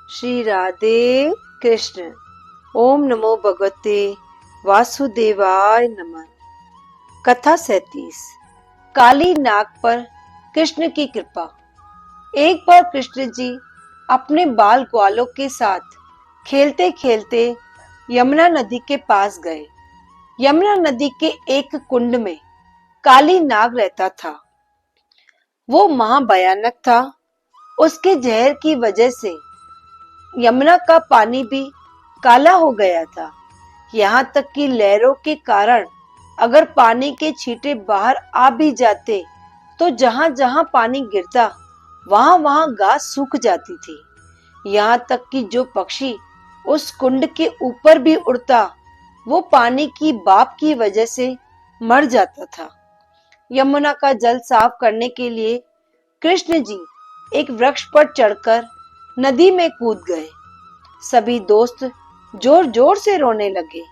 श्री राधे कृष्ण। ओम नमो भगवते वासुदेवाय नमः। कथा 37। काली नाग पर कृष्ण की कृपा। एक बार कृष्ण जी अपने बाल ग्वालों के साथ खेलते खेलते यमुना नदी के पास गए। यमुना नदी के एक कुंड में काली नाग रहता था। वो महाभयानक था। उसके जहर की वजह से यमुना का पानी भी काला हो गया था। यहाँ तक कि लहरों के कारण अगर पानी के छींटे बाहर आ भी जाते तो जहां जहां पानी गिरता वहां वहां घास सूख जाती थी। यहाँ तक कि जो पक्षी उस कुंड के ऊपर भी उड़ता वो पानी की भाप की वजह से मर जाता था। यमुना का जल साफ करने के लिए कृष्ण जी एक वृक्ष पर चढ़कर नदी में कूद गए। सभी दोस्त जोर जोर से रोने लगे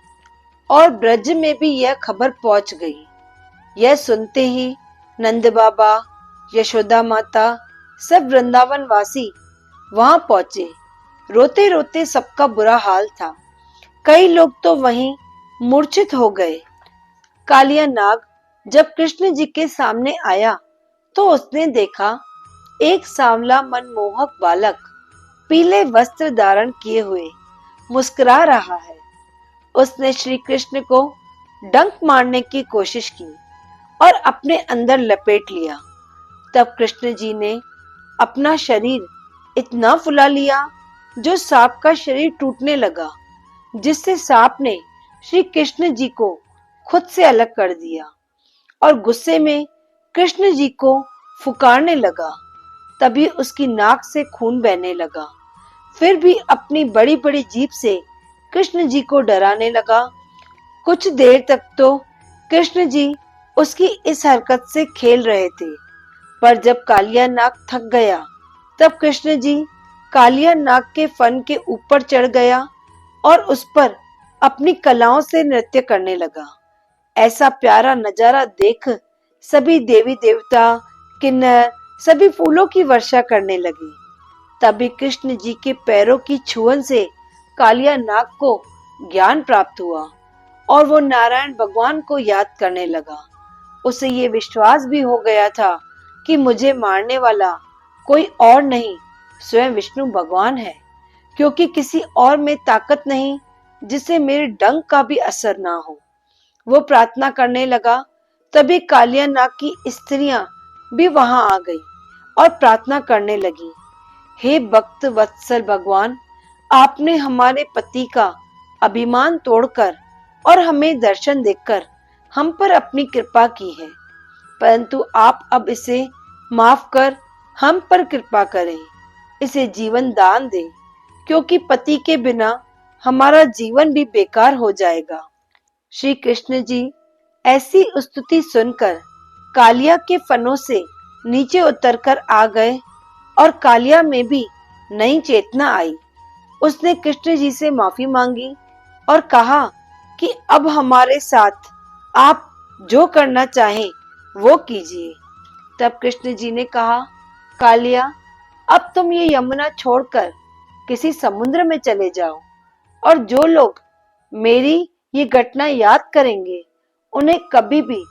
और ब्रज में भी यह खबर पहुंच गई। यह सुनते ही नंद बाबा, यशोदा माता, सब वृंदावन वासी वहां पहुंचे। रोते रोते सबका बुरा हाल था। कई लोग तो वहीं मूर्छित हो गए। कालिया नाग जब कृष्ण जी के सामने आया तो उसने देखा एक सांवला मनमोहक बालक पीले वस्त्र धारण किए हुए मुस्कुरा रहा है। उसने श्री कृष्ण को डंक मारने की कोशिश की और अपने अंदर लपेट लिया। तब कृष्ण जी ने अपना शरीर इतना फुला लिया जो सांप का शरीर टूटने लगा, जिससे सांप ने श्री कृष्ण जी को खुद से अलग कर दिया और गुस्से में कृष्ण जी को फुकारने लगा। तभी उसकी नाक से खून बहने लगा। फिर भी अपनी बड़ी बड़ी जीभ से कृष्ण जी को डराने लगा। कुछ देर तक तो कृष्ण जी उसकी इस हरकत से खेल रहे थे, पर जब कालिया नाग थक गया तब कृष्ण जी कालिया नाग के फन के ऊपर चढ़ गया और उस पर अपनी कलाओं से नृत्य करने लगा। ऐसा प्यारा नजारा देख सभी देवी देवता, किन्नर सभी फूलों की वर्षा करने लगे। तभी कृष्ण जी के पैरों की छुअन से कालिया नाग को ज्ञान प्राप्त हुआ और वो नारायण भगवान को याद करने लगा। उसे ये विश्वास भी हो गया था कि मुझे मारने वाला कोई और नहीं, स्वयं विष्णु भगवान है, क्योंकि किसी और में ताकत नहीं जिसे मेरे डंक का भी असर ना हो। वो प्रार्थना करने लगा। तभी कालिया नाग की स्त्रियां भी वहां आ गई और प्रार्थना करने लगी। हे भक्त वत्सल भगवान, आपने हमारे पति का अभिमान तोड़कर और हमें दर्शन देकर हम पर अपनी कृपा की है, परंतु आप अब इसे माफ कर हम पर कृपा करें, इसे जीवन दान दें, क्योंकि पति के बिना हमारा जीवन भी बेकार हो जाएगा। श्री कृष्ण जी ऐसी स्तुति सुनकर कालिया के फनों से नीचे उतरकर आ गए और कालिया में भी नई चेतना आई। उसने कृष्ण जी से माफी मांगी और कहा कि अब हमारे साथ आप जो करना चाहें वो कीजिए। तब कृष्ण जी ने कहा, कालिया, अब तुम ये यमुना छोड़कर किसी समुद्र में चले जाओ और जो लोग मेरी ये घटना याद करेंगे उन्हें कभी भी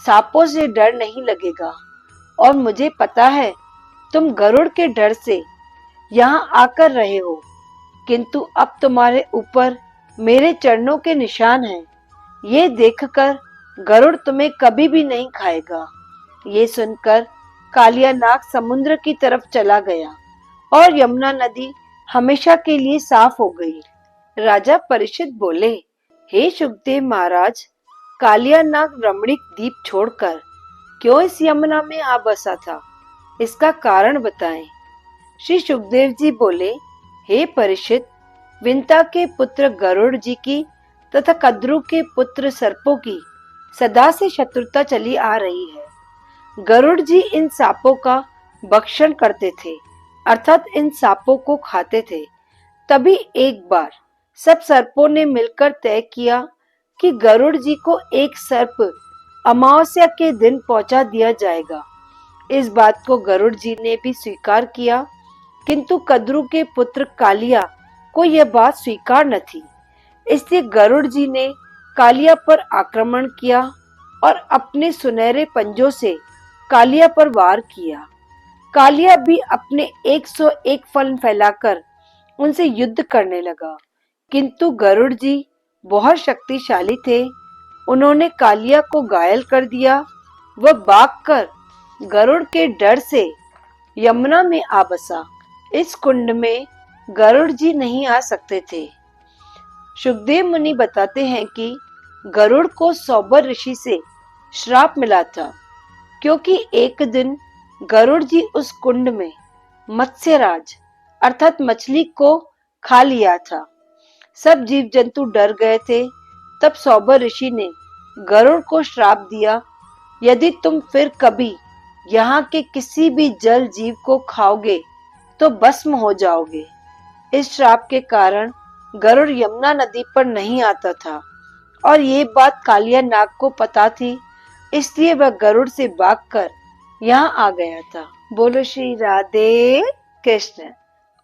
सांपों से डर नहीं लगेगा। और मुझे पता है तुम गरुड़ के डर से यहाँ आकर रहे हो, किंतु अब तुम्हारे ऊपर मेरे चरणों के निशान हैं। ये देखकर गरुड़ तुम्हें कभी भी नहीं खाएगा। ये सुनकर कालिया नाग समुद्र की तरफ चला गया और यमुना नदी हमेशा के लिए साफ हो गई। राजा परीक्षित बोले, हे सुखदेव महाराज, कालिया नाग रमणीक द्वीप छोड़कर क्यों इस यमुना में आ बसा था? इसका कारण बताएं। श्री सुखदेव जी बोले, हे परीक्षित, विंता के पुत्र गरुड़ जी की तथा कद्रु के पुत्र सर्पों की सदा से शत्रुता चली आ रही है। गरुड़ जी इन सांपों का भक्षण करते थे, अर्थात इन सांपों को खाते थे। तभी एक बार सब सर्पों ने मिलकर तय किया कि गरुड़ जी को एक सर्प अमावस्या के दिन पहुंचा दिया जाएगा। इस बात को गरुड़ जी ने भी स्वीकार किया किंतु कद्रु के पुत्र कालिया को यह बात स्वीकार न थी। इसलिए गरुड़ जी ने कालिया पर आक्रमण किया और अपने सुनहरे पंजों से कालिया पर वार किया। कालिया भी अपने 101 फन फैलाकर उनसे युद्ध करने लगा, किंतु गरुड़ जी बहुत शक्तिशाली थे। उन्होंने कालिया को घायल कर दिया। वह भागकर गरुड़ के डर से यमुना में आ बसा। इस कुंड में गरुड़ जी नहीं आ सकते थे। सुखदेव मुनि बताते हैं कि गरुड़ को सौबर ऋषि से श्राप मिला था, क्योंकि एक दिन गरुड़ जी उस कुंड में मत्स्यराज अर्थात मछली को खा लिया था। सब जीव जंतु डर गए थे। तब सौबर ऋषि ने गरुड़ को श्राप दिया, यदि तुम फिर कभी यहाँ के किसी भी जल जीव को खाओगे तो भस्म हो जाओगे। इस श्राप के कारण गरुड़ यमुना नदी पर नहीं आता था और ये बात कालिया नाग को पता थी, इसलिए वह गरुड़ से भागकर यहाँ आ गया था। बोलो श्री राधे कृष्ण।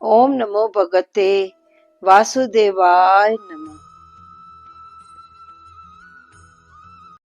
ओम नमो भगवते वासुदेवाय नमः।